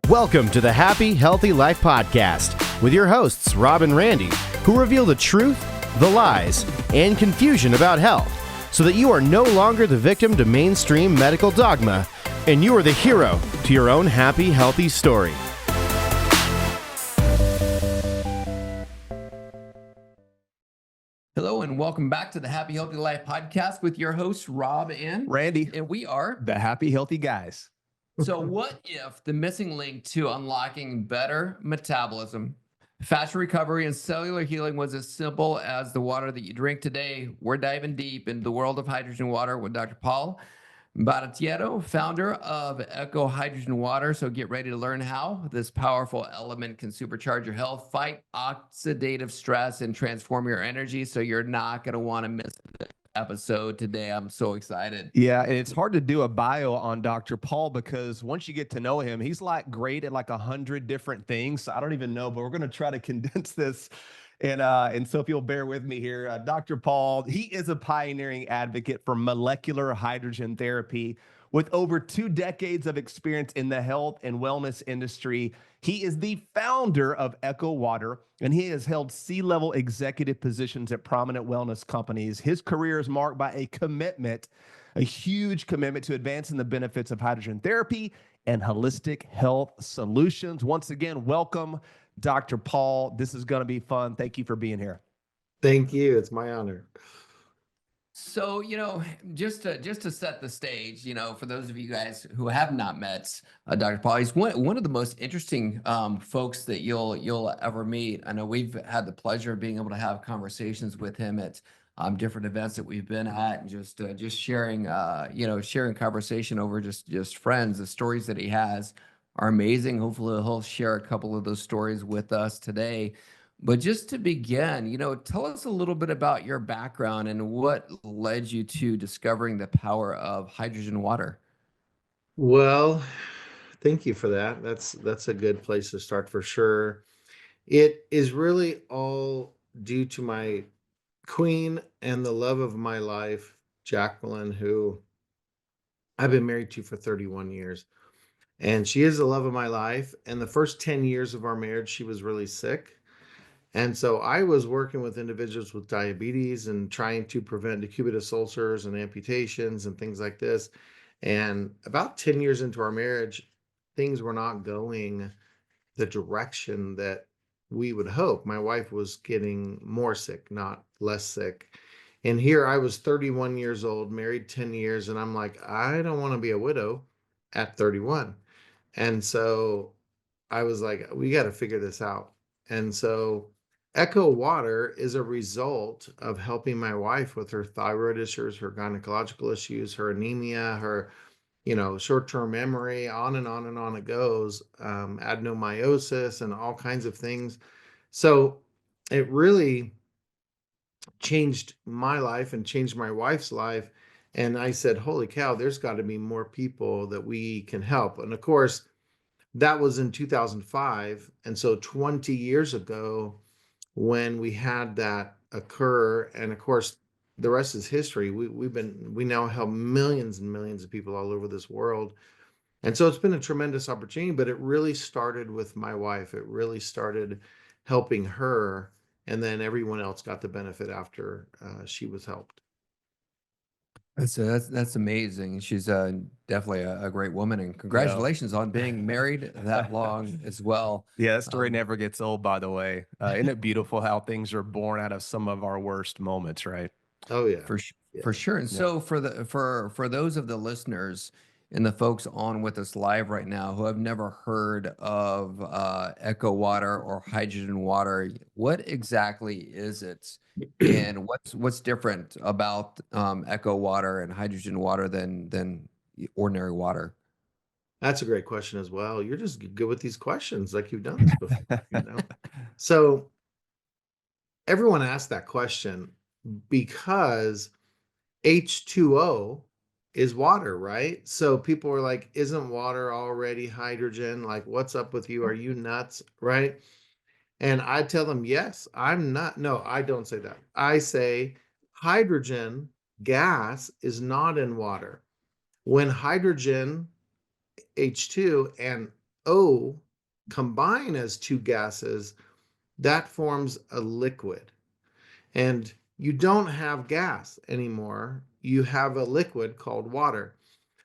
Welcome to the Happy, Healthy Life Podcast with your hosts, Rob and Randy, who reveal the truth, the lies, and confusion about health so that you are no longer the victim to mainstream medical dogma and you are the hero to your own happy, healthy story. Hello and welcome back to the Happy Healthy Life Podcast with your hosts, Rob and Randy. And we are The Happy Healthy Guys. So what if the missing link to unlocking better metabolism, faster recovery, and cellular healing was as simple as the water that you drink today? We're diving deep into the world of hydrogen water with Dr. Paul Barattiero, founder of Echo Hydrogen Water. So get ready to learn how this powerful element can supercharge your health, fight oxidative stress, and transform your energy. So you're not going to want to miss this episode today. I'm so excited. Yeah, and it's hard to do a bio on Dr. Paul because once you get to know him, he's like great at like 100 different things. So I don't even know, but we're going to try to condense this. And so if you'll bear with me here, Dr. Paul, he is a pioneering advocate for molecular hydrogen therapy with over 2 decades of experience in the health and wellness industry. He is the founder of Echo Water, and he has held C-level executive positions at prominent wellness companies. His career is marked by a huge commitment to advancing the benefits of hydrogen therapy and holistic health solutions. Once again, welcome, Dr. Paul. This is going to be fun. Thank you for being here. Thank you. It's my honor. So, just to set the stage, for those of you guys who have not met Dr. Paul, he's one of the most interesting folks that you'll ever meet. I know we've had the pleasure of being able to have conversations with him at different events that we've been at, and just sharing sharing conversation over just friends. The stories that he has are amazing. Hopefully, he'll share a couple of those stories with us today. But just to begin, tell us a little bit about your background and what led you to discovering the power of hydrogen water. Well, thank you for that. That's a good place to start for sure. It is really all due to my queen and the love of my life, Jacqueline, who I've been married to for 31 years. And she is the love of my life. And the first 10 years of our marriage, she was really sick. And so I was working with individuals with diabetes and trying to prevent decubitus ulcers and amputations and things like this. And about 10 years into our marriage, things were not going the direction that we would hope. My wife was getting more sick, not less sick. And here I was 31 years old, married 10 years, and I'm like, I don't want to be a widow at 31. And so I was like, we got to figure this out. And so Echo Water is a result of helping my wife with her thyroid issues, her gynecological issues, her anemia, her, short-term memory, on and on and on it goes, adenomyosis and all kinds of things. So it really changed my life and changed my wife's life. And I said, holy cow, there's got to be more people that we can help. And of course, that was in 2005. And so 20 years ago, when we had that occur, and of course the rest is history. We now help millions and millions of people all over this world, and so it's been a tremendous opportunity. But it really started with my wife. It really started helping her, and then everyone else got the benefit after she was helped. That's amazing. She's definitely a great woman, and congratulations on being married that long as well. Yeah, that story never gets old, by the way. Isn't it beautiful how things are born out of some of our worst moments, right? Oh yeah, for sure. And so for those of the listeners and the folks on with us live right now who have never heard of Echo Water or hydrogen water, what exactly is it? And what's different about Echo Water and hydrogen water than ordinary water? That's a great question as well. You're just good with these questions, like you've done this before. So everyone asks that question because H2O is water, right? So people are like, isn't water already hydrogen? Like, what's up with you? Are you nuts? Right? And I tell them, yes, I'm not. No, I don't say that. I say hydrogen gas is not in water. When hydrogen, H2, and O combine as two gases, that forms a liquid. And you don't have gas anymore. You have a liquid called water.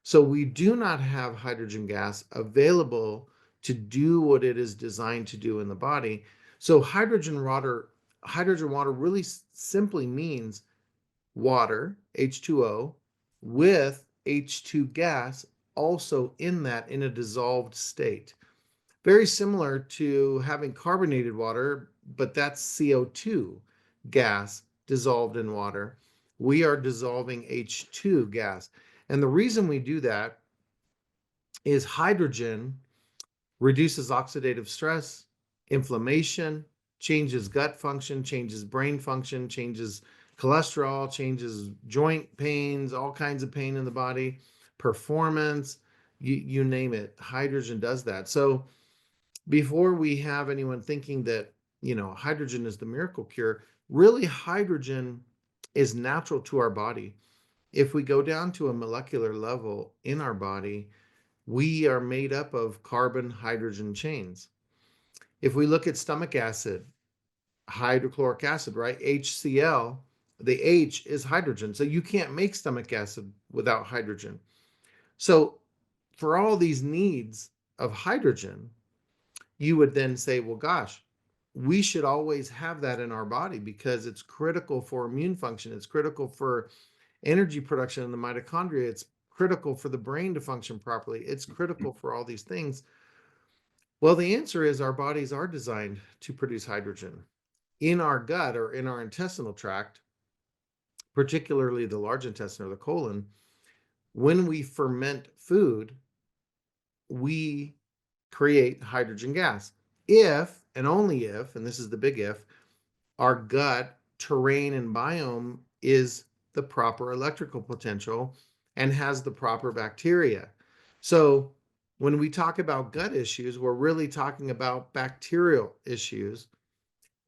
So we do not have hydrogen gas available to do what it is designed to do in the body. So hydrogen water really simply means water, H2O, with H2 gas also in that in a dissolved state. Very similar to having carbonated water, but that's CO2 gas dissolved in water. We are dissolving H2 gas. And the reason we do that is hydrogen reduces oxidative stress, inflammation, changes gut function, changes brain function, changes cholesterol, changes joint pains, all kinds of pain in the body, performance, you name it. Hydrogen does that. So before we have anyone thinking that, hydrogen is the miracle cure, really hydrogen is natural to our body. If we go down to a molecular level in our body, we are made up of carbon hydrogen chains. If we look at stomach acid, hydrochloric acid, right? HCl, the H is hydrogen. So you can't make stomach acid without hydrogen. So for all these needs of hydrogen, you would then say, well, gosh, we should always have that in our body because it's critical for immune function. It's critical for energy production in the mitochondria. It's critical for the brain to function properly. It's critical for all these things. Well, the answer is our bodies are designed to produce hydrogen. In our gut or in our intestinal tract, particularly the large intestine or the colon, when we ferment food, we create hydrogen gas. If, and only if, and this is the big if, our gut terrain and biome is the proper electrical potential and has the proper bacteria. So when we talk about gut issues, we're really talking about bacterial issues.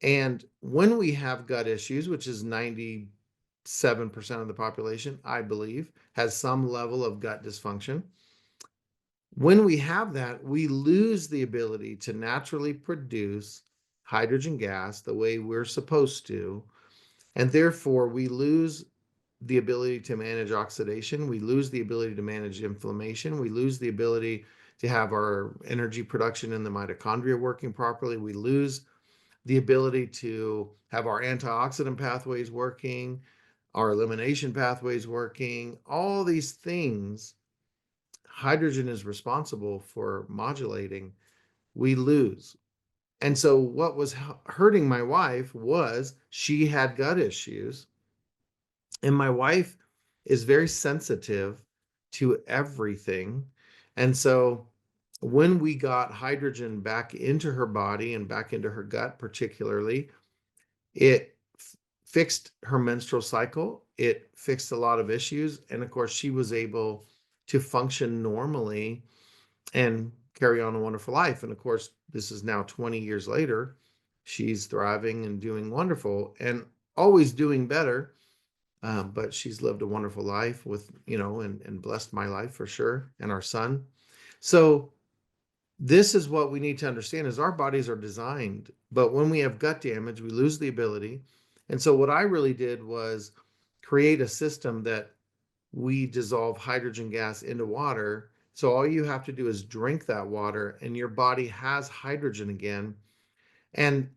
And when we have gut issues, which is 97% of the population, I believe, has some level of gut dysfunction. When we have that, we lose the ability to naturally produce hydrogen gas the way we're supposed to. And therefore, we lose the ability to manage oxidation. We lose the ability to manage inflammation. We lose the ability to have our energy production in the mitochondria working properly. We lose the ability to have our antioxidant pathways working, our elimination pathways working, all these things hydrogen is responsible for modulating, we lose. And so what was hurting my wife was she had gut issues. And my wife is very sensitive to everything. And so when we got hydrogen back into her body and back into her gut, particularly, it fixed her menstrual cycle. It fixed a lot of issues. And of course, she was able to function normally and carry on a wonderful life. And of course, this is now 20 years later. She's thriving and doing wonderful and always doing better. But she's lived a wonderful life with, and blessed my life for sure, and our son. So this is what we need to understand is our bodies are designed, but when we have gut damage, we lose the ability. And so what I really did was create a system that we dissolve hydrogen gas into water. So all you have to do is drink that water and your body has hydrogen again. And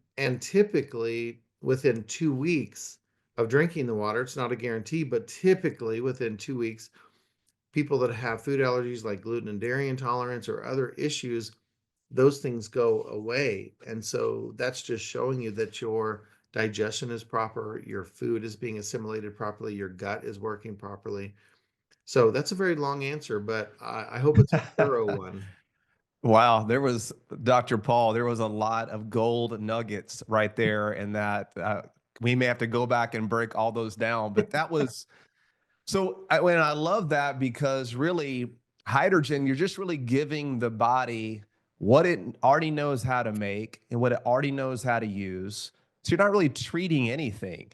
typically within 2 weeks of drinking the water, it's not a guarantee, but typically within 2 weeks, people that have food allergies like gluten and dairy intolerance or other issues, those things go away. And so that's just showing you that your digestion is proper, your food is being assimilated properly, your gut is working properly. So that's a very long answer, but I hope it's a thorough one. Wow, Dr. Paul, there was a lot of gold nuggets right there, and that we may have to go back and break all those down. But that was when I love that because really hydrogen, you're just really giving the body what it already knows how to make and what it already knows how to use. So you're not really treating anything.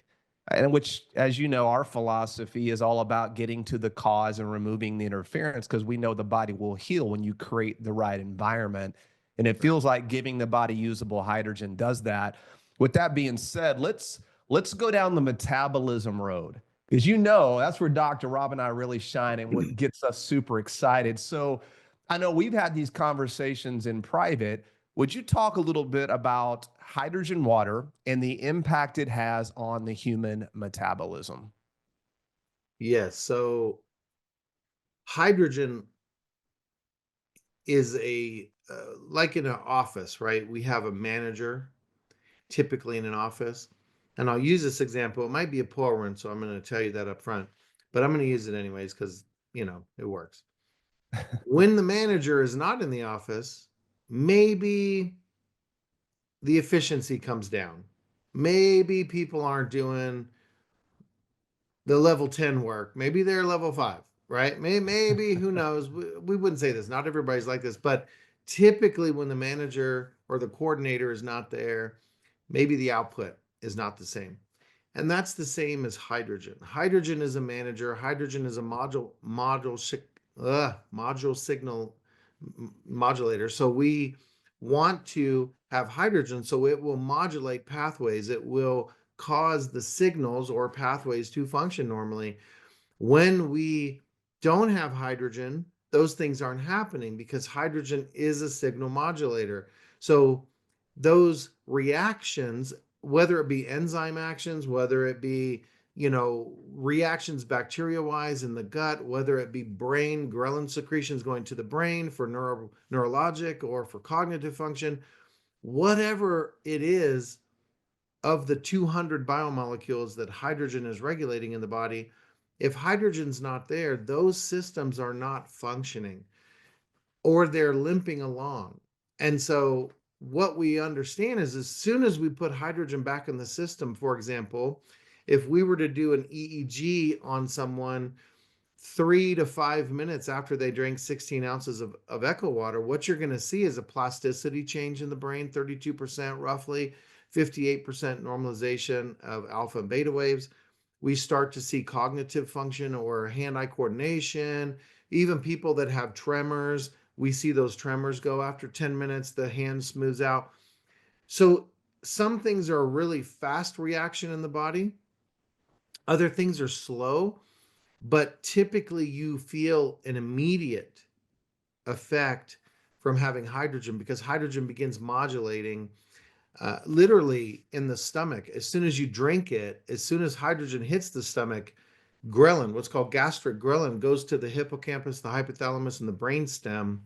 And which, as you know, our philosophy is all about getting to the cause and removing the interference because we know the body will heal when you create the right environment. And it feels like giving the body usable hydrogen does that. With that being said, let's go down the metabolism road. Because that's where Dr. Rob and I really shine and what gets us super excited. So I know we've had these conversations in private. Would you talk a little bit about hydrogen water and the impact it has on the human metabolism? Yes. So hydrogen is like in an office, right? We have a manager typically in an office. And I'll use this example. It might be a poor one, so I'm going to tell you that up front, but I'm going to use it anyways because, it works. When the manager is not in the office, maybe the efficiency comes down. Maybe people aren't doing the level 10 work. Maybe they're level 5, right? Maybe who knows? We wouldn't say this. Not everybody's like this, but typically when the manager or the coordinator is not there, maybe the output is not the same. And that's the same as hydrogen. Hydrogen is a manager. Hydrogen is a module signal modulator. So we want to have hydrogen so it will modulate pathways. It will cause the signals or pathways to function normally. When we don't have hydrogen, those things aren't happening because hydrogen is a signal modulator. So those reactions, whether it be enzyme actions, whether it be reactions bacteria-wise in the gut, whether it be brain ghrelin secretions going to the brain for neurologic or for cognitive function, whatever it is, of the 200 biomolecules that hydrogen is regulating in the body, if hydrogen's not there, those systems are not functioning or they're limping along. And so what we understand is as soon as we put hydrogen back in the system, for example, if we were to do an EEG on someone 3 to 5 minutes after they drank 16 ounces of echo water, what you're going to see is a plasticity change in the brain, 32% roughly, 58% normalization of alpha and beta waves. We start to see cognitive function or hand-eye coordination. Even people that have tremors, we see those tremors go after 10 minutes, the hand smooths out. So some things are a really fast reaction in the body. Other things are slow, but typically you feel an immediate effect from having hydrogen because hydrogen begins modulating literally in the stomach. As soon as you drink it, as soon as hydrogen hits the stomach, ghrelin, what's called gastric ghrelin, goes to the hippocampus, the hypothalamus, and the brainstem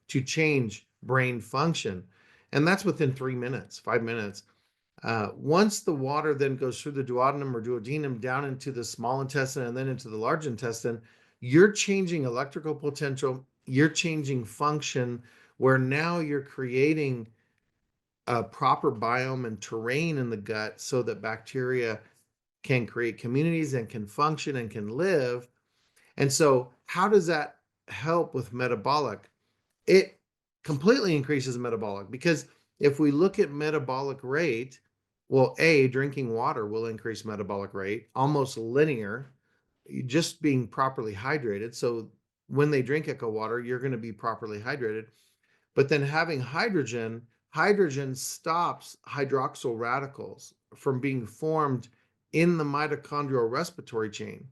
to change brain function. And that's within 3 minutes, 5 minutes. Once the water then goes through the duodenum or duodenum down into the small intestine and then into the large intestine, you're changing electrical potential, you're changing function, where now you're creating a proper biome and terrain in the gut so that bacteria can create communities and can function and can live. And so how does that help with metabolic? It completely increases metabolic because if we look at metabolic rate, well, drinking water will increase metabolic rate, almost linear, just being properly hydrated. So when they drink echo water, you're going to be properly hydrated. But then having hydrogen stops hydroxyl radicals from being formed in the mitochondrial respiratory chain.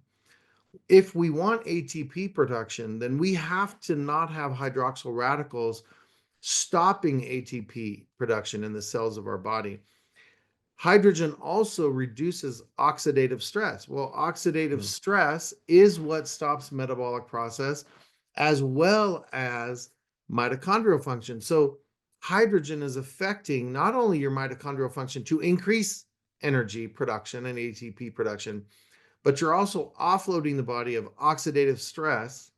If we want ATP production, then we have to not have hydroxyl radicals stopping ATP production in the cells of our body. Hydrogen also reduces oxidative stress. Well, oxidative stress is what stops metabolic process as well as mitochondrial function. So hydrogen is affecting not only your mitochondrial function to increase energy production and ATP production, but you're also offloading the body of oxidative stress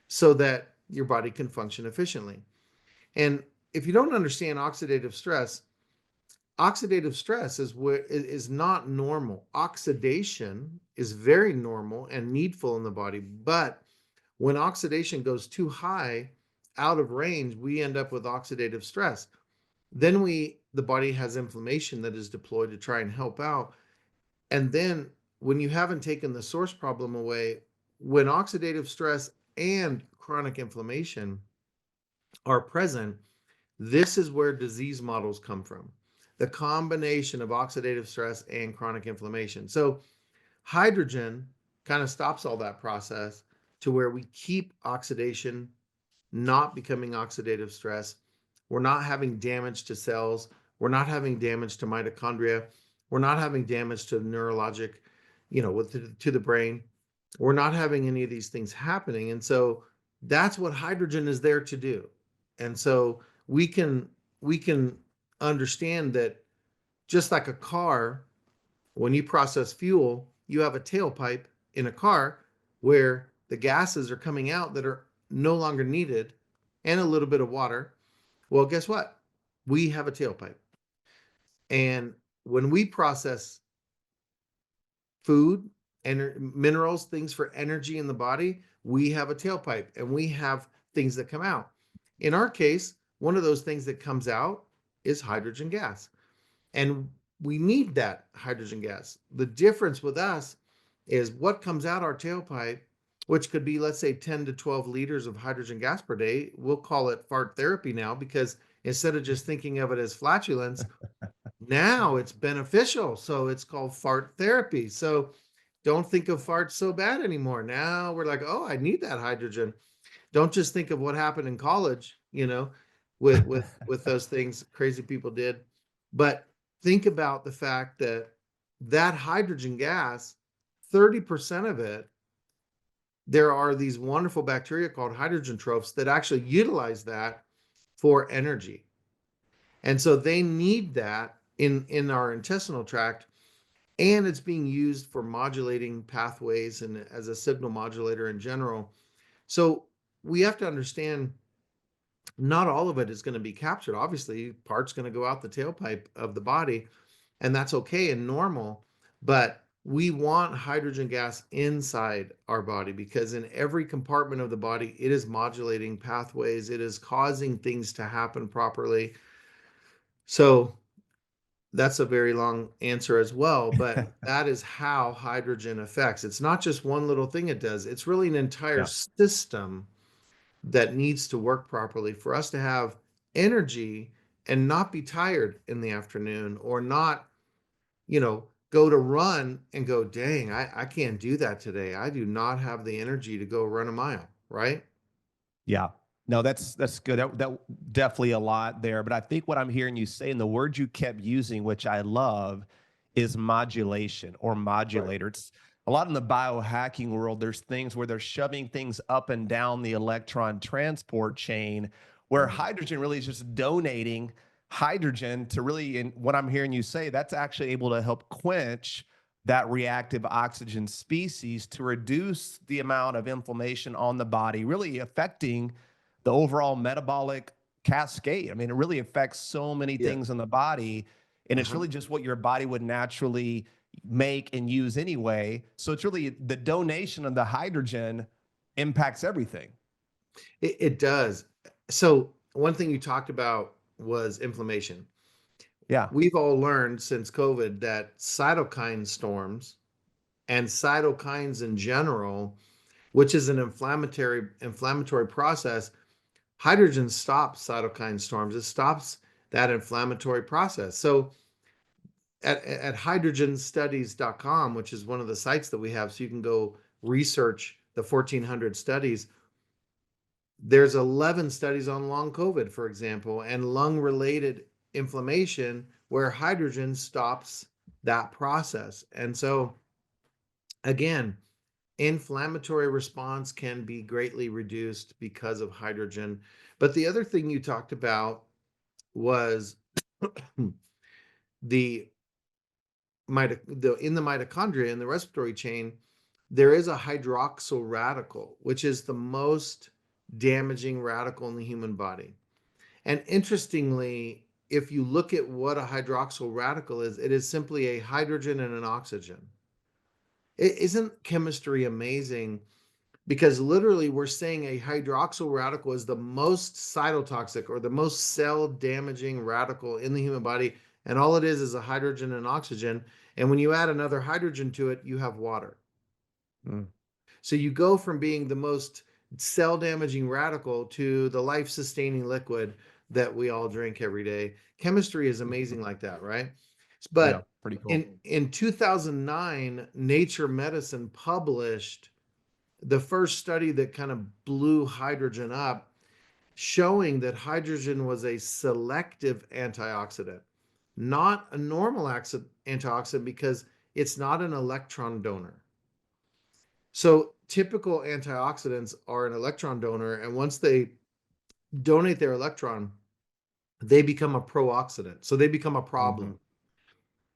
so that your body can function efficiently. And if you don't understand oxidative stress is not normal. Oxidation is very normal and needful in the body, but when oxidation goes too high, out of range, we end up with oxidative stress. Then the body has inflammation that is deployed to try and help out. And then when you haven't taken the source problem away, when oxidative stress and chronic inflammation are present, This is where disease models come from. The combination of oxidative stress and chronic inflammation. So hydrogen kind of stops all that process to where we keep oxidation not becoming oxidative stress. We're not having damage to cells. We're not having damage to mitochondria. We're not having damage to neurologic, to the brain. We're not having any of these things happening. And so that's what hydrogen is there to do. And so we can understand that just like a car, when you process fuel, you have a tailpipe in a car where the gases are coming out that are no longer needed and a little bit of water. Well, guess what? We have a tailpipe. And when we process food and minerals, things for energy in the body, we have a tailpipe and we have things that come out. In our case, one of those things that comes out is hydrogen gas. And we need that hydrogen gas. The difference with us is what comes out our tailpipe, which could be, let's say, 10 to 12 liters of hydrogen gas per day. We'll call it fart therapy now, because instead of just thinking of it as flatulence, now it's beneficial. So it's called fart therapy. So don't think of farts so bad anymore. Now we're like, oh, I need that hydrogen. Don't just think of what happened in college, with those things crazy people did, but think about the fact that that hydrogen gas, 30% of it, there are these wonderful bacteria called hydrogen trophs that actually utilize that for energy. And so they need that in our intestinal tract, and it's being used for modulating pathways and as a signal modulator in general. So we have to understand not all of it is going to be captured. Obviously, part's going to go out the tailpipe of the body, and that's okay and normal. But we want hydrogen gas inside our body, because in every compartment of the body, it is modulating pathways. It is causing things to happen properly. So that's a very long answer as well, but that is how hydrogen affects. It's not just one little thing it does. It's really an entire Yeah. system that needs to work properly for us to have energy and not be tired in the afternoon, or not, go to run and go, dang, I can't do that today. I do not have the energy to go run a mile, right? Yeah. No, that's good. That definitely a lot there. But I think what I'm hearing you say, and the word you kept using, which I love, is modulation or Right. modulator. It's a lot in the biohacking world. There's things where they're shoving things up and down the electron transport chain, where Right. hydrogen really is just donating hydrogen to really, and what I'm hearing you say, that's actually able to help quench that reactive oxygen species to reduce the amount of inflammation on the body, really affecting the overall metabolic cascade. I mean, it really affects so many Yeah. things in the body, and it's Uh-huh. really just what your body would naturally make and use anyway. So it's really the donation of the hydrogen impacts everything. It does. So one thing you talked about was inflammation. Yeah. We've all learned since COVID that cytokine storms and cytokines in general, which is an inflammatory process, hydrogen stops cytokine storms. It stops that inflammatory process. So at hydrogenstudies.com, which is one of the sites that we have, so you can go research the 1400 studies. There's 11 studies on long COVID, for example, and lung related inflammation where hydrogen stops that process. And so, again, inflammatory response can be greatly reduced because of hydrogen. But the other thing you talked about was the in the mitochondria, in the respiratory chain, there is a hydroxyl radical, which is the most damaging radical in the human body. And interestingly, if you look at what a hydroxyl radical is, it is simply a hydrogen and an oxygen. Isn't chemistry amazing? Because literally we're saying a hydroxyl radical is the most cytotoxic or the most cell damaging radical in the human body. And all it is a hydrogen and oxygen. And when you add another hydrogen to it, you have water. Mm. So you go from being the most cell damaging radical to the life sustaining liquid that we all drink every day. Chemistry is amazing like that, right? Yeah, But pretty cool. in 2009, Nature Medicine published the first study that kind of blew hydrogen up, showing that hydrogen was a selective antioxidant, not a normal antioxidant, because it's not an electron donor. So typical antioxidants are an electron donor, and once they donate their electron, they become a pro-oxidant. So they become a problem.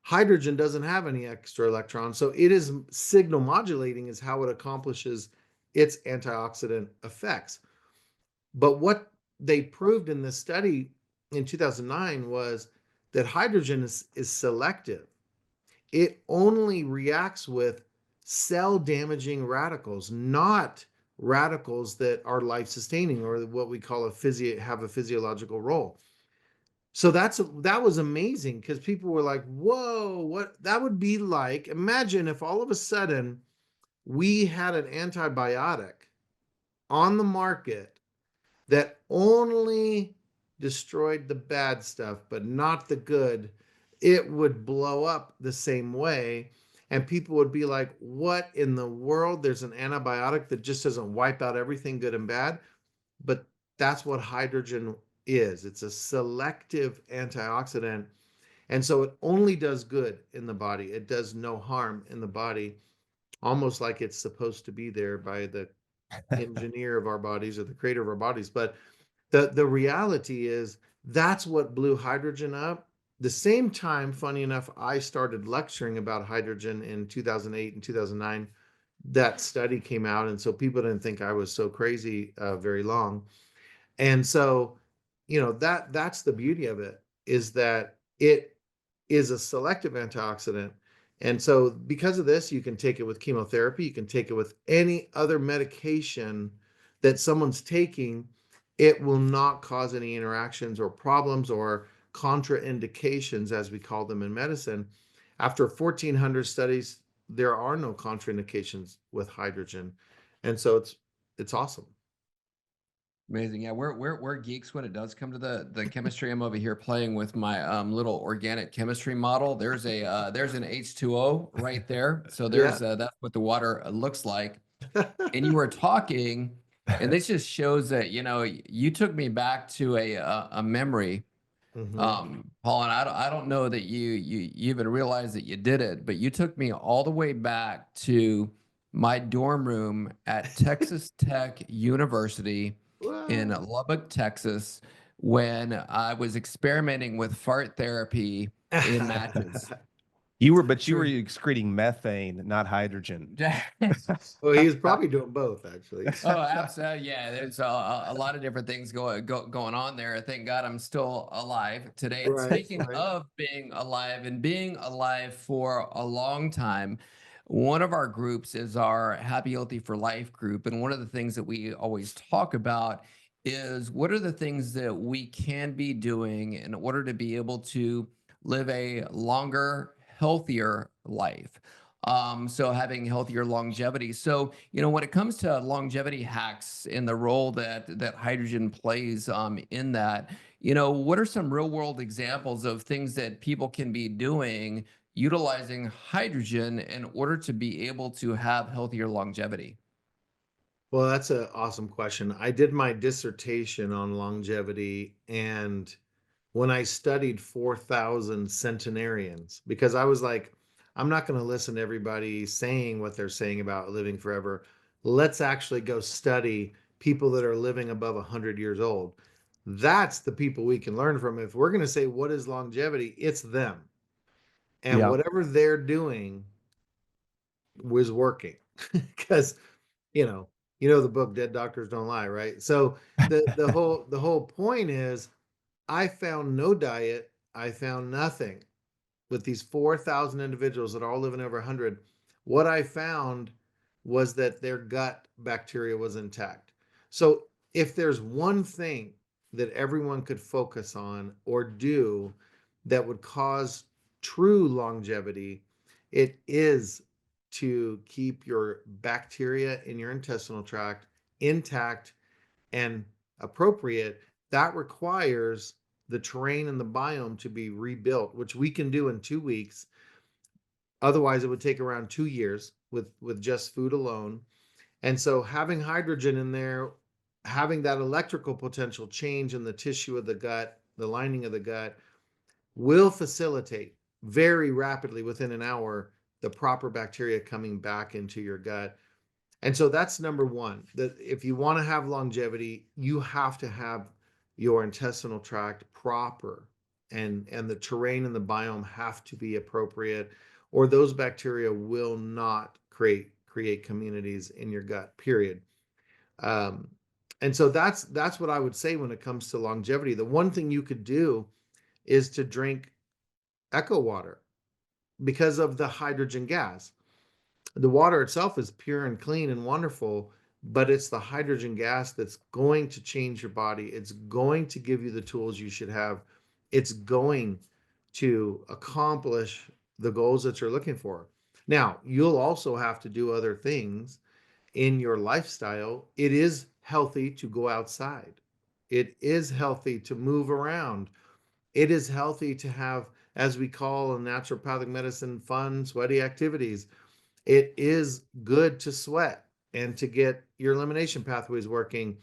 Hydrogen doesn't have any extra electrons, so it is signal modulating is how it accomplishes its antioxidant effects. But what they proved in this study in 2009 was that hydrogen is selective. It only reacts with cell damaging radicals, not radicals that are life sustaining or what we call have a physiological role. So that was amazing, because people were like, whoa, what that would be like. Imagine if all of a sudden we had an antibiotic on the market that only destroyed the bad stuff, but not the good. It would blow up the same way. And people would be like, what in the world? There's an antibiotic that just doesn't wipe out everything good and bad. But that's what hydrogen is. It's a selective antioxidant. And so it only does good in the body. It does no harm in the body, almost like it's supposed to be there by the engineer of our bodies or the creator of our bodies. But the reality is that's what blew hydrogen up. The same time, funny enough, I started lecturing about hydrogen in 2008 and 2009. That study came out, and so people didn't think I was so crazy very long. And so, that's the beauty of it, is that it is a selective antioxidant. And so because of this, you can take it with chemotherapy, you can take it with any other medication that someone's taking. It will not cause any interactions or problems or contraindications, as we call them in medicine. After 1,400 studies, there are no contraindications with hydrogen. And so it's awesome. Amazing. Yeah, we're geeks when it does come to the chemistry. I'm over here playing with my little organic chemistry model. There's an H2O right there. So Yeah. that's what the water looks like. And you were talking, and this just shows that, you took me back to a memory, Paul, and I don't know that you even realized that you did it, but you took me all the way back to my dorm room at Texas Tech University in What? Lubbock, Texas, when I was experimenting with fart therapy in matches. You were Sure. excreting methane, not hydrogen. Well, he was probably doing both, actually. Oh, absolutely. Yeah, there's a lot of different things going on there. Thank God I'm still alive today. And Right, speaking right. of being alive and being alive for a long time, one of our groups is our Happy Healthy for Life group. And one of the things that we always talk about is what are the things that we can be doing in order to be able to live a longer, healthier life. So having healthier longevity. So, when it comes to longevity hacks and the role that hydrogen plays in that, what are some real world examples of things that people can be doing utilizing hydrogen in order to be able to have healthier longevity? Well, that's an awesome question. I did my dissertation on longevity, and when I studied 4,000 centenarians, because I was like, I'm not going to listen to everybody saying what they're saying about living forever. Let's actually go study people that are living above 100 years old. That's the people we can learn from. If we're going to say what is longevity, it's them. And Yeah. whatever they're doing was working. Because you know, the book Dead Doctors Don't Lie, right? So the whole point is, I found no diet, I found nothing with these 4,000 individuals that are all living over 100. What I found was that their gut bacteria was intact. So if there's one thing that everyone could focus on or do that would cause true longevity, it is to keep your bacteria in your intestinal tract intact and appropriate. that requires the terrain and the biome to be rebuilt, which we can do in 2 weeks. Otherwise, it would take around 2 years with just food alone. And so having hydrogen in there, having that electrical potential change in the tissue of the gut, the lining of the gut, will facilitate very rapidly within an hour the proper bacteria coming back into your gut. And so that's number one, that if you want to have longevity, you have to have your intestinal tract proper, and the terrain and the biome have to be appropriate, or those bacteria will not create communities in your gut, period. Um, and so that's what I would say when it comes to longevity. The one thing you could do is to drink echo water because of the hydrogen gas. The water itself is pure and clean and wonderful, but it's the hydrogen gas that's going to change your body. It's going to give you the tools you should have. It's going to accomplish the goals that you're looking for. Now, you'll also have to do other things in your lifestyle. It is healthy to go outside. It is healthy to move around. It is healthy to have, as we call in naturopathic medicine, fun, sweaty activities. It is good to sweat and to get your elimination pathways working.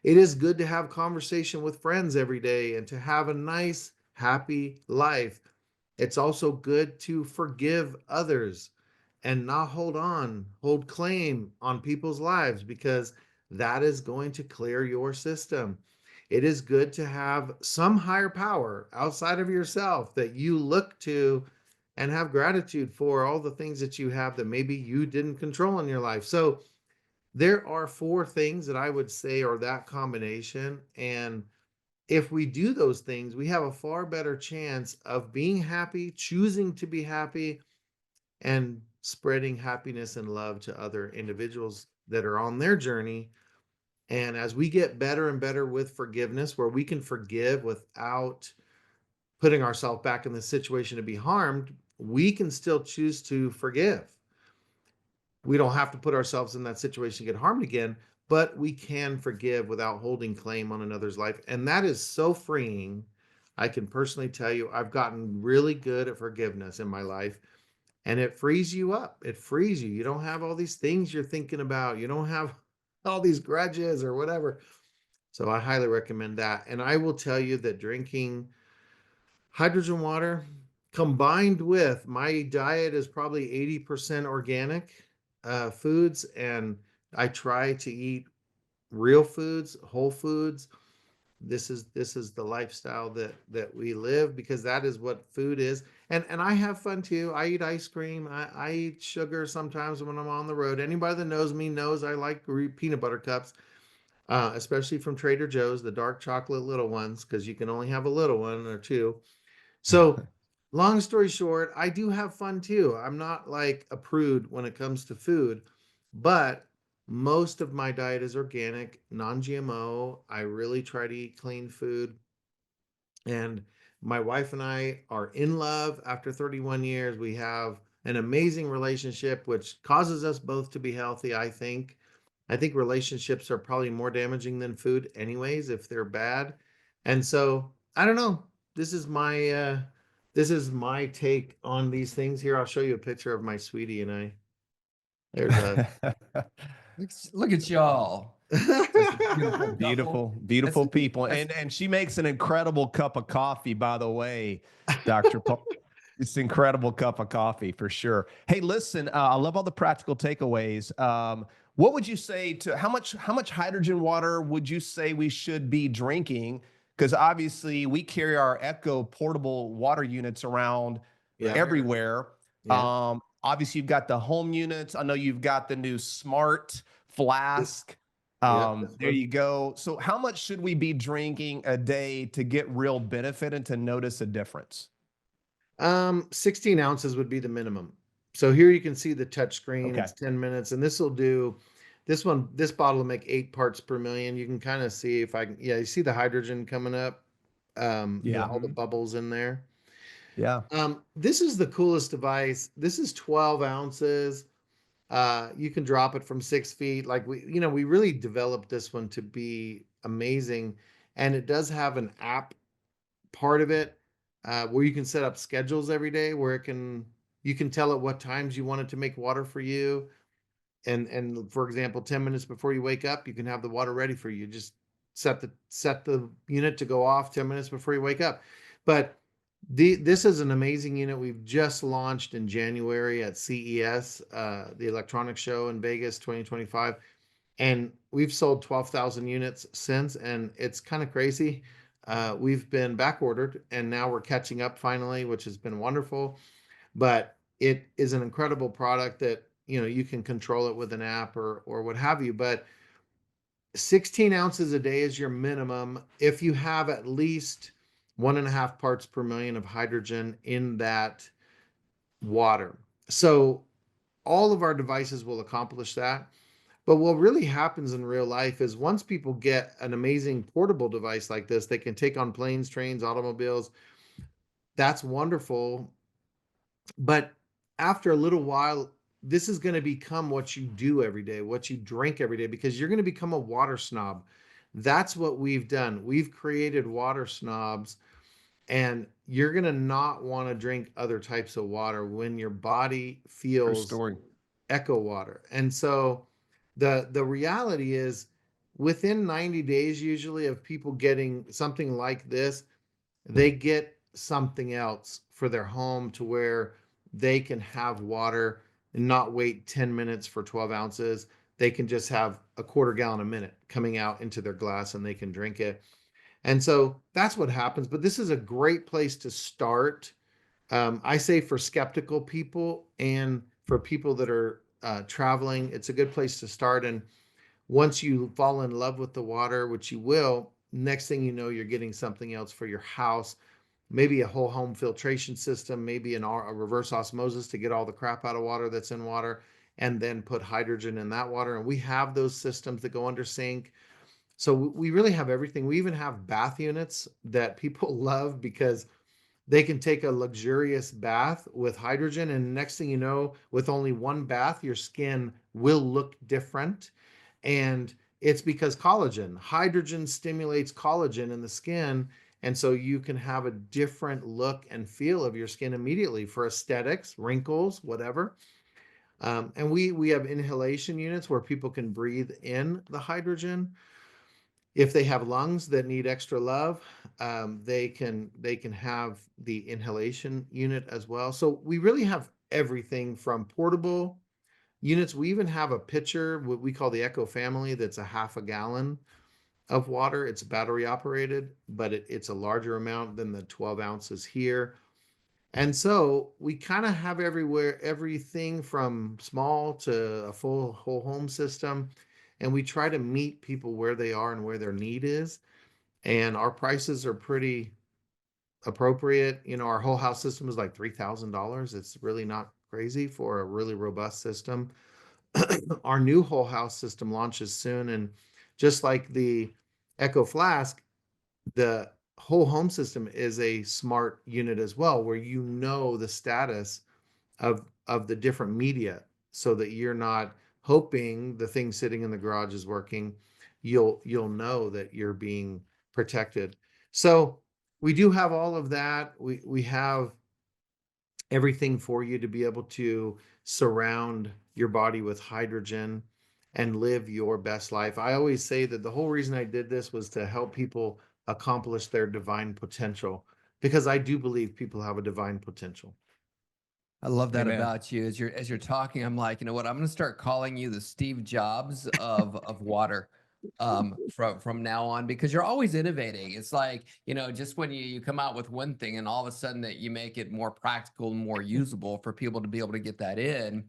It is good to have conversation with friends every day and to have a nice, happy life. It's also good to forgive others and not hold claim on people's lives, because that is going to clear your system. It is good to have some higher power outside of yourself that you look to and have gratitude for all the things that you have that maybe you didn't control in your life. So there are 4 things that I would say are that combination. And if we do those things, we have a far better chance of being happy, choosing to be happy, and spreading happiness and love to other individuals that are on their journey. And as we get better and better with forgiveness, where we can forgive without putting ourselves back in the situation to be harmed, we can still choose to forgive. We don't have to put ourselves in that situation to get harmed again, but we can forgive without holding claim on another's life. And that is so freeing. I can personally tell you, I've gotten really good at forgiveness in my life, and it frees you up. It frees you. You don't have all these things you're thinking about. You don't have all these grudges or whatever. So I highly recommend that. And I will tell you that drinking hydrogen water combined with my diet is probably 80% organic foods, and I try to eat real foods, whole foods. This is the lifestyle that we live, because that is what food is. And I have fun too. I eat ice cream. I eat sugar sometimes when I'm on the road. Anybody that knows me knows I like peanut butter cups, especially from Trader Joe's, the dark chocolate little ones, because you can only have a little one or two. So, long story short, I do have fun too. I'm not like a prude when it comes to food, but most of my diet is organic, non-GMO. I really try to eat clean food. And my wife and I are in love after 31 years. We have an amazing relationship, which causes us both to be healthy, I think. I think relationships are probably more damaging than food anyways if they're bad. And so, I don't know. This is my take on these things here. I'll show you a picture of my sweetie and I. There's a Look at y'all. Just a beautiful couple. Beautiful, beautiful That's- people. that's- And she makes an incredible cup of coffee, by the way, Dr. Paul. It's an incredible cup of coffee for sure. Hey, listen, I love all the practical takeaways. What would you say to how much hydrogen water would you say we should be drinking? Because obviously we carry our Echo portable water units around Yeah. everywhere. Yeah. Obviously you've got the home units. I know you've got the new smart flask. Yeah. There you go. So how much should we be drinking a day to get real benefit and to notice a difference? 16 ounces would be the minimum. So here you can see the touch screen. Okay. It's 10 minutes, and this bottle will make 8 parts per million. You can kind of see if I can, yeah, you see the hydrogen coming up, Yeah. all the bubbles in there. Yeah. This is the coolest device. This is 12 ounces. You can drop it from 6 feet. Like we really developed this one to be amazing. And it does have an app part of it where you can set up schedules every day where you can tell it what times you want it to make water for you. And for example, 10 minutes before you wake up, you can have the water ready for you. Just set the unit to go off 10 minutes before you wake up. But this is an amazing unit. We've just launched in January at CES, the electronics show in Vegas 2025. And we've sold 12,000 units since, and it's kind of crazy. We've been back ordered, and now we're catching up finally, which has been wonderful. But it is an incredible product that you can control it with an app or what have you. But 16 ounces a day is your minimum if you have at least 1.5 parts per million of hydrogen in that water. So all of our devices will accomplish that. But what really happens in real life is once people get an amazing portable device like this, they can take on planes, trains, automobiles. That's wonderful. But after a little while, this is going to become what you do every day, what you drink every day, because you're going to become a water snob. That's what we've done. We've created water snobs, and you're going to not want to drink other types of water when your body True feels story. echo water. And so the reality is within 90 days usually of people getting something like this, they get something else for their home to where they can have water and not wait 10 minutes for 12 ounces. They can just have a quarter gallon a minute coming out into their glass and they can drink it. And so that's what happens. But this is a great place to start. I say for skeptical people and for people that are traveling, it's a good place to start. And once you fall in love with the water, which you will, next thing you know, you're getting something else for your house, maybe a whole home filtration system, maybe a reverse osmosis to get all the crap out of water that's in water, and then put hydrogen in that water. And we have those systems that go under sink. So we really have everything. We even have bath units that people love because they can take a luxurious bath with hydrogen, and next thing you know, with only one bath, your skin will look different. And it's because hydrogen stimulates collagen in the skin. And so you can have a different look and feel of your skin immediately for aesthetics, wrinkles, whatever. And we have inhalation units where people can breathe in the hydrogen. If they have lungs that need extra love, they can have the inhalation unit as well. So we really have everything from portable units. We even have a pitcher, what we call the Echo family, that's a half a gallon of water. It's battery operated, but it's a larger amount than the 12 ounces here. And so we kind of have everything from small to a full whole home system. And we try to meet people where they are and where their need is. And our prices are pretty appropriate. Our whole house system is like $3,000. It's really not crazy for a really robust system. Our new whole house system launches soon. And just like the Echo Flask, the whole home system is a smart unit as well, where the status of the different media so that you're not hoping the thing sitting in the garage is working. You'll know that you're being protected. So we do have all of that. We have everything for you to be able to surround your body with hydrogen and live your best life. I always say that the whole reason I did this was to help people accomplish their divine potential, because I do believe people have a divine potential. I love that Amen. about you. As you're talking, I'm like, you know what? I'm going to start calling you the Steve Jobs of water from now on, because you're always innovating. It's like, just when you come out with one thing and all of a sudden that you make it more practical and more usable for people to be able to get that in.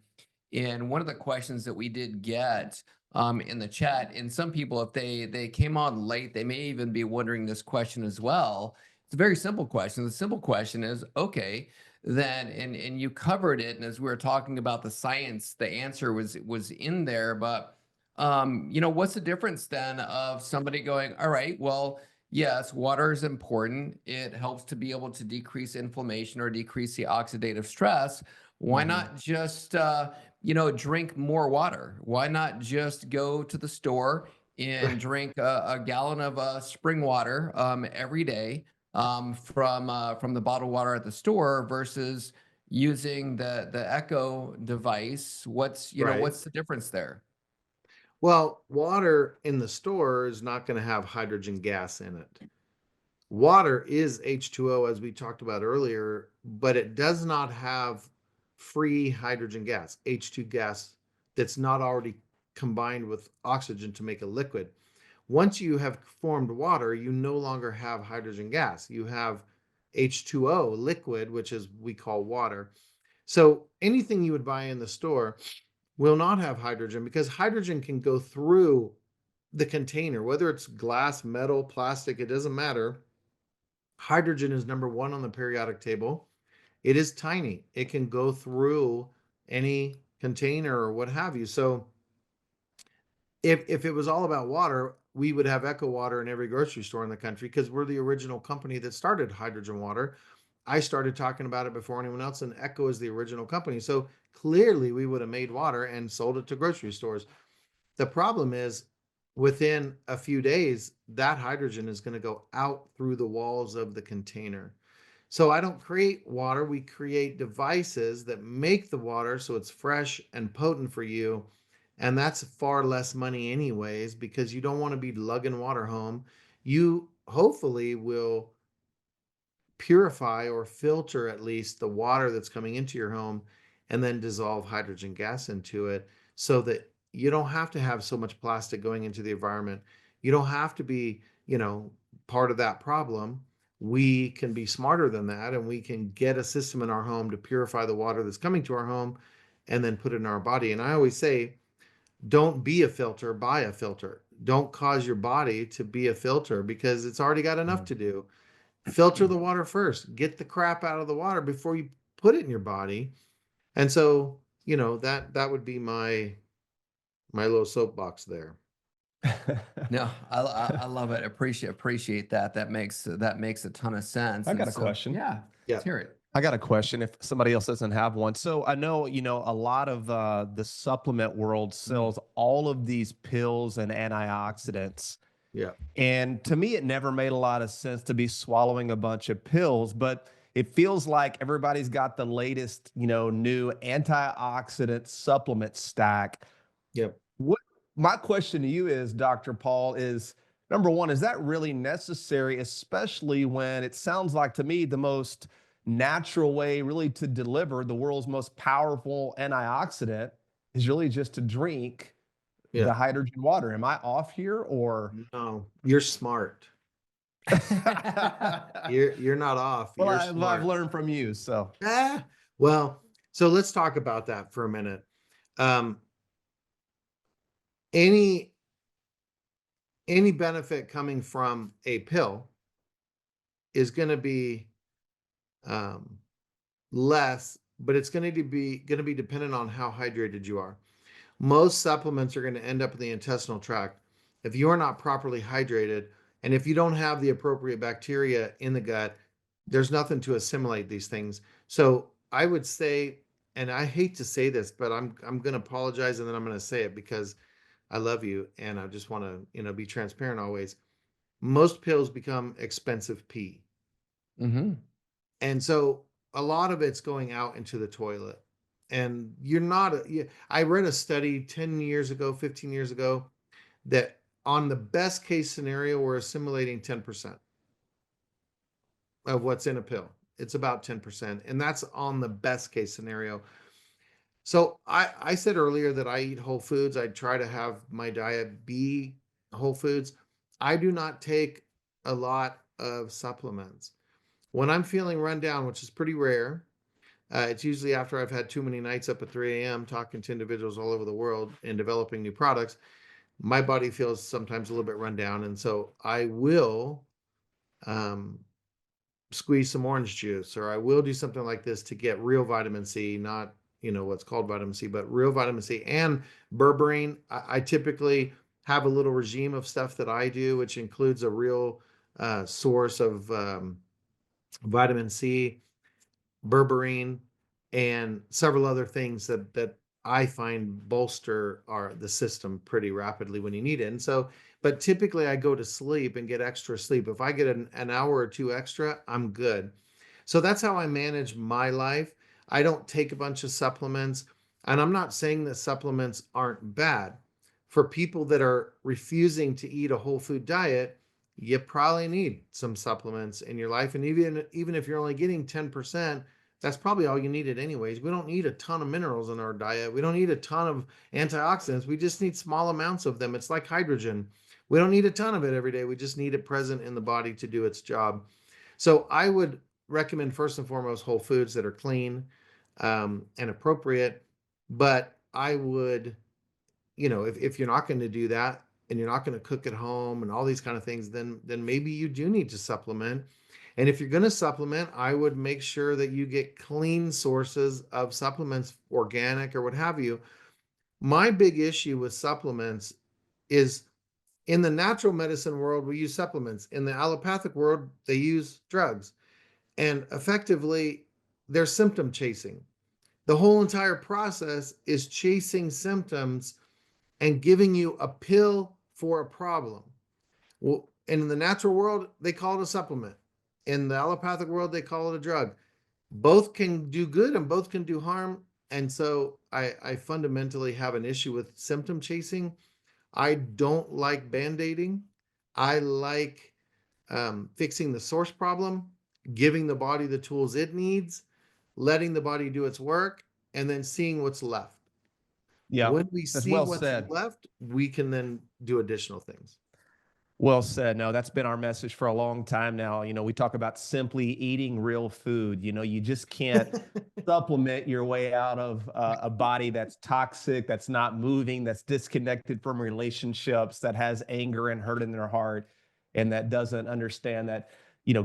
And one of the questions that we did get in the chat, and some people, if they came on late, they may even be wondering this question as well. It's a very simple question. The simple question is, okay, then, and you covered it, and as we were talking about the science, the answer was in there. But what's the difference then of somebody going, all right, well, yes, water is important. It helps to be able to decrease inflammation or decrease the oxidative stress. Why not just drink more water? Why not just go to the store and drink a gallon of spring water every day from the bottled water at the store versus using the Echo device. Right. What's the difference there? Well, water in the store is not going to have hydrogen gas in it. Water is H2O, as we talked about earlier, but it does not have free hydrogen gas, H2 gas, that's not already combined with oxygen to make a liquid. Once you have formed water, you no longer have hydrogen gas. You have H2O liquid, which is we call water. So anything you would buy in the store will not have hydrogen because hydrogen can go through the container, whether it's glass, metal, plastic, it doesn't matter. Hydrogen is number one on the periodic table. It is tiny. It can go through any container or what have you. So if it was all about water, we would have Echo Water in every grocery store in the country because we're the original company that started hydrogen water. I started talking about it before anyone else, and Echo is the original company. So clearly, we would have made water and sold it to grocery stores. The problem is, within a few days, that hydrogen is going to go out through the walls of the container. So I don't create water. We create devices that make the water so it's fresh and potent for you. And that's far less money, anyways, because you don't want to be lugging water home. You hopefully will purify or filter at least the water that's coming into your home and then dissolve hydrogen gas into it so that you don't have to have so much plastic going into the environment. You don't have to be, part of that problem. We can be smarter than that and we can get a system in our home to purify the water that's coming to our home and then put it in our body. And I always say, don't be a filter, buy a filter. Don't cause your body to be a filter because it's already got enough to do. Filter the water first. Get the crap out of the water before you put it in your body. And so, that would be my little soapbox there. No, I love it. Appreciate that. That makes a ton of sense. I got And a so, question. yeah, Yeah. let's hear it. I got a question if somebody else doesn't have one. So I know, a lot of the supplement world sells all of these pills and antioxidants. Yeah. And to me, it never made a lot of sense to be swallowing a bunch of pills, but it feels like everybody's got the latest, new antioxidant supplement stack. Yep. What my question to you is, Dr. Paul, is number one, is that really necessary, especially when it sounds like to me the most natural way really to deliver the world's most powerful antioxidant is really just to drink Yeah. the hydrogen water. Am I off here or? No, you're smart. You're not off. Well, You're I've smart. learned from you, so. Well, so let's talk about that for a minute. Um, any benefit coming from a pill is going to be um, less, but it's going to be dependent on how hydrated you are. Most supplements are going to end up in the intestinal tract if you are not properly hydrated, and if you don't have the appropriate bacteria in the gut, there's nothing to assimilate these things. So I would say, and I hate to say this, but I'm going to apologize and then I'm going to say it because I love you and I just want to be transparent always. Most pills become expensive pee. Mm-hmm. And so a lot of it's going out into the toilet. And you're not, I read a study 10 years ago, 15 years ago, that on the best case scenario, we're assimilating 10% of what's in a pill. It's about 10%. And that's on the best case scenario. So I said earlier that I eat whole foods. I try to have my diet be whole foods. I do not take a lot of supplements. When I'm feeling run down, which is pretty rare, it's usually after I've had too many nights up at 3 a.m. talking to individuals all over the world and developing new products. My body feels sometimes a little bit run down. And so I will squeeze some orange juice or I will do something like this to get real vitamin C, not, what's called vitamin C, but real vitamin C and berberine. I typically have a little regime of stuff that I do, which includes a real source of vitamin C, berberine, and several other things that I find bolster the system pretty rapidly when you need it. And so, but typically I go to sleep and get extra sleep. If I get an hour or two extra, I'm good. So that's how I manage my life. I don't take a bunch of supplements. And I'm not saying that supplements aren't bad. For people that are refusing to eat a whole food diet, you probably need some supplements in your life. And even if you're only getting 10%, that's probably all you needed anyways. We don't need a ton of minerals in our diet. We don't need a ton of antioxidants. We just need small amounts of them. It's like hydrogen. We don't need a ton of it every day. We just need it present in the body to do its job. So I would recommend first and foremost whole foods that are clean and appropriate. But I would, if you're not going to do that and you're not going to cook at home and all these kind of things, then maybe you do need to supplement. And if you're going to supplement, I would make sure that you get clean sources of supplements, organic or what have you. My big issue with supplements is in the natural medicine world, we use supplements. In the allopathic world, they use drugs. And effectively, they're symptom chasing. The whole entire process is chasing symptoms and giving you a pill for a problem. Well, in the natural world, they call it a supplement. In the allopathic world, they call it a drug. Both can do good and both can do harm. And so I fundamentally have an issue with symptom chasing. I don't like band-aiding. I like fixing the source problem, giving the body the tools it needs, letting the body do its work, and then seeing what's left. Yeah, When we that's see well what's said. left, we can then do additional things. Well said. No, that's been our message for a long time now. We talk about simply eating real food. You just can't supplement your way out of a body that's toxic, that's not moving, that's disconnected from relationships, that has anger and hurt in their heart, and that doesn't understand that,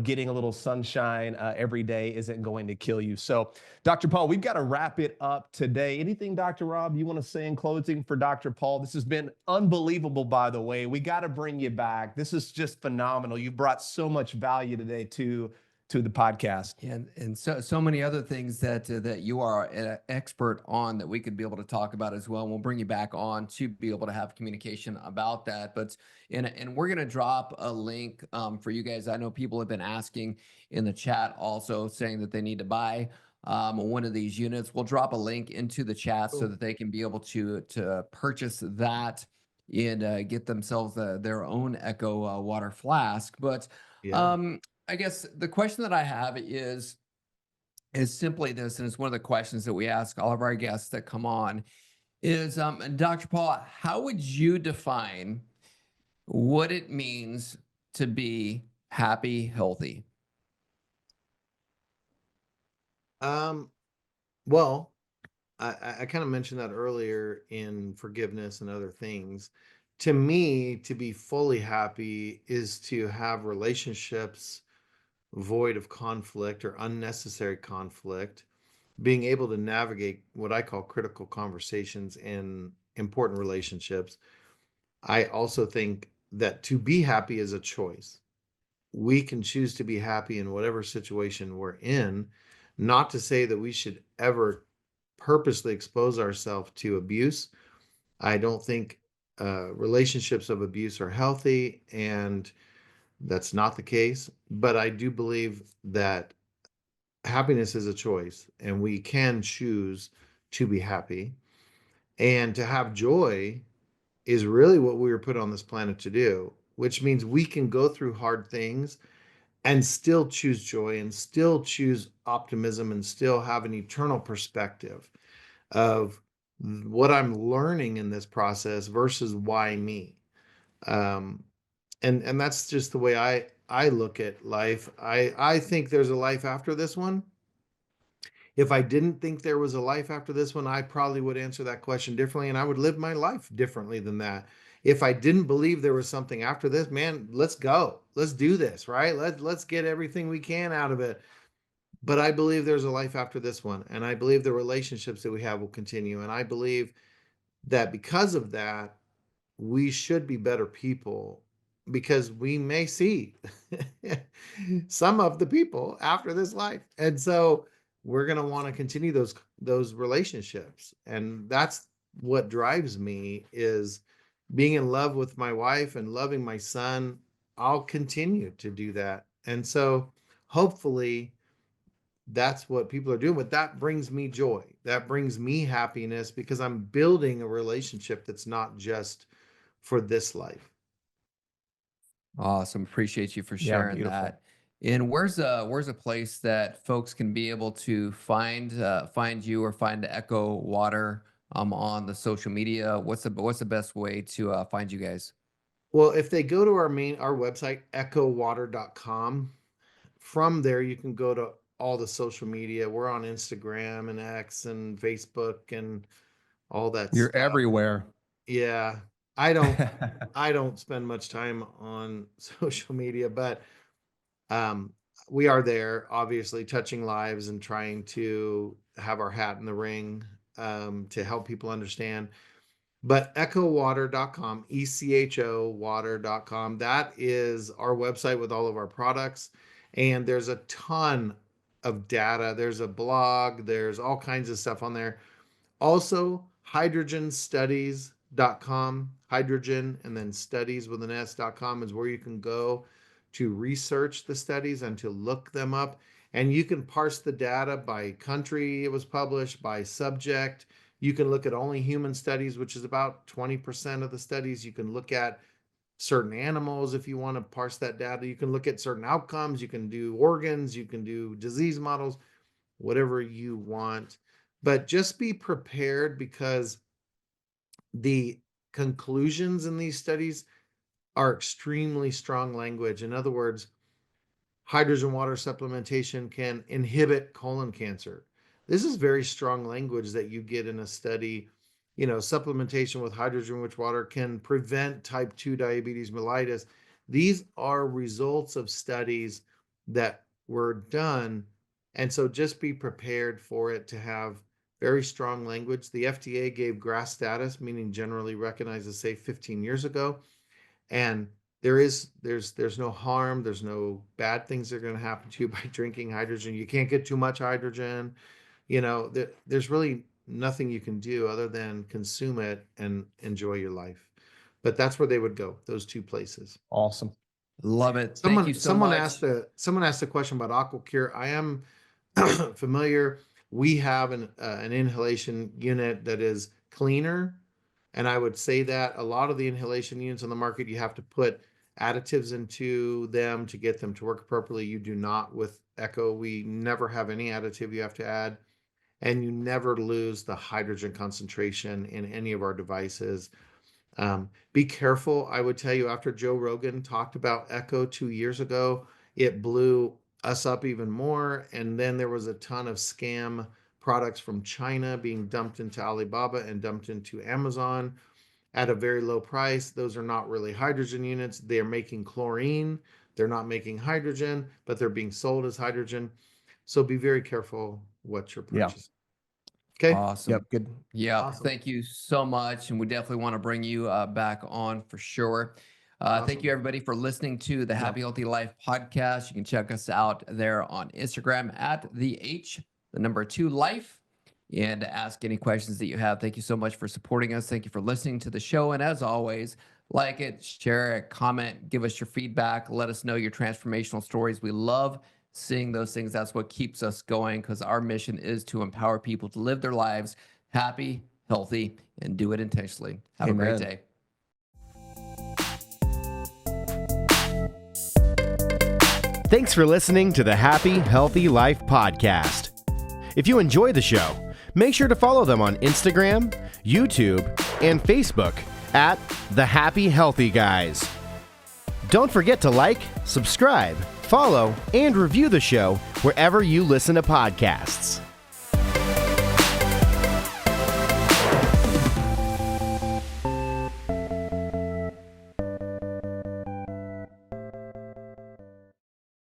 getting a little sunshine every day isn't going to kill you. So, Dr. Paul, we've got to wrap it up today. Anything, Dr. Rob, you want to say in closing for Dr. Paul? This has been unbelievable, by the way. We got to bring you back. This is just phenomenal. You brought so much value today to the podcast. And so many other things that you are an expert on that we could be able to talk about as well. And we'll bring you back on to be able to have communication about that. But and we're gonna drop a link for you guys. I know people have been asking in the chat also saying that they need to buy one of these units. We'll drop a link into the chat so that they can be able to purchase that and get themselves their echo water flask. But Yeah. I guess the question that I have is simply this, and it's one of the questions that we ask all of our guests that come on, is Dr. Paul, how would you define what it means to be happy, healthy? Well, I kind of mentioned that earlier in forgiveness and other things. To me, to be fully happy is to have relationships void of conflict or unnecessary conflict, being able to navigate what I call critical conversations in important relationships. I also think that to be happy is a choice. We can choose to be happy in whatever situation we're in, not to say that we should ever purposely expose ourselves to abuse. I don't think relationships of abuse are healthy, and that's not the case. But I do believe that happiness is a choice, and we can choose to be happy. And to have joy is really what we were put on this planet to do, which means we can go through hard things and still choose joy and still choose optimism and still have an eternal perspective of what I'm learning in this process versus why me. Um, and that's just the way I look at life. I think there's a life after this one. If I didn't think there was a life after this one, I probably would answer that question differently and I would live my life differently than that. If I didn't believe there was something after this, man, let's go. Let's do this, right? Let's get everything we can out of it. But I believe there's a life after this one, and I believe the relationships that we have will continue, and I believe that because of that, we should be better people because we may see some of the people after this life. And so we're going to want to continue those relationships. And that's what drives me, is being in love with my wife and loving my son. I'll continue to do that. And so hopefully that's what people are doing, but that brings me joy. That brings me happiness, because I'm building a relationship that's not just for this life. Awesome. Appreciate you for Yeah, sharing beautiful. that. And where's a place that folks can be able to find you or find Echo Water on the social media? What's the best way to find you guys? Well, if they go to our website, echowater.com, from there you can go to all the social media. We're on Instagram and X and Facebook and all that You're stuff. everywhere. Yeah. I don't spend much time on social media, but we are there, obviously, touching lives and trying to have our hat in the ring, to help people understand. But echowater.com, ECHO water.com, that is our website with all of our products. And there's a ton of data. There's a blog, there's all kinds of stuff on there. Also, hydrogenstudies.com, hydrogen and then studies with an S.com is where you can go to research the studies and to look them up. And you can parse the data by country it was published, by subject. You can look at only human studies, which is about 20% of the studies. You can look at certain animals if you want to parse that data. You can look at certain outcomes. You can do organs. You can do disease models, whatever you want. But just be prepared, because the conclusions in these studies are extremely strong language. In other words, hydrogen water supplementation can inhibit colon cancer. This is very strong language that you get in a study. Supplementation with hydrogen rich water can prevent type 2 diabetes mellitus. These are results of studies that were done. And so just be prepared for it to have very strong language. The FDA gave GRAS status, meaning generally recognized as safe, 15 years ago. And there's no harm, there's no bad things that are going to happen to you by drinking hydrogen. You can't get too much hydrogen. There's really nothing you can do other than consume it and enjoy your life. But that's where they would go, those two places. Awesome. Love it. Thank you so much. Someone asked a question about AquaCure. I am familiar. We have an inhalation unit that is cleaner. And I would say that a lot of the inhalation units on the market, you have to put additives into them to get them to work appropriately. You do not with Echo. We never have any additive you have to add. And you never lose the hydrogen concentration in any of our devices. Be careful. I would tell you, after Joe Rogan talked about Echo 2 years ago, it blew us up even more. And then there was a ton of scam products from China being dumped into Alibaba and dumped into Amazon at a very low price. Those are not really hydrogen units. They're making chlorine. They're not making hydrogen, but they're being sold as hydrogen. So be very careful what you're purchasing. Okay. Awesome. Yep. Good. Yeah. Awesome. Thank you so much. And we definitely want to bring you back on for sure. Awesome. Thank you, everybody, for listening to the Happy Healthy Life podcast. You can check us out there on Instagram at the 2life, and ask any questions that you have. Thank you so much for supporting us. Thank you for listening to the show. And as always, like it, share it, comment, give us your feedback. Let us know your transformational stories. We love seeing those things. That's what keeps us going, because our mission is to empower people to live their lives happy, healthy, and do it intentionally. Have a great day. Thanks for listening to the Happy Healthy Life podcast. If you enjoy the show, make sure to follow them on Instagram, YouTube, and Facebook at The Happy Healthy Guys. Don't forget to like, subscribe, follow, and review the show wherever you listen to podcasts.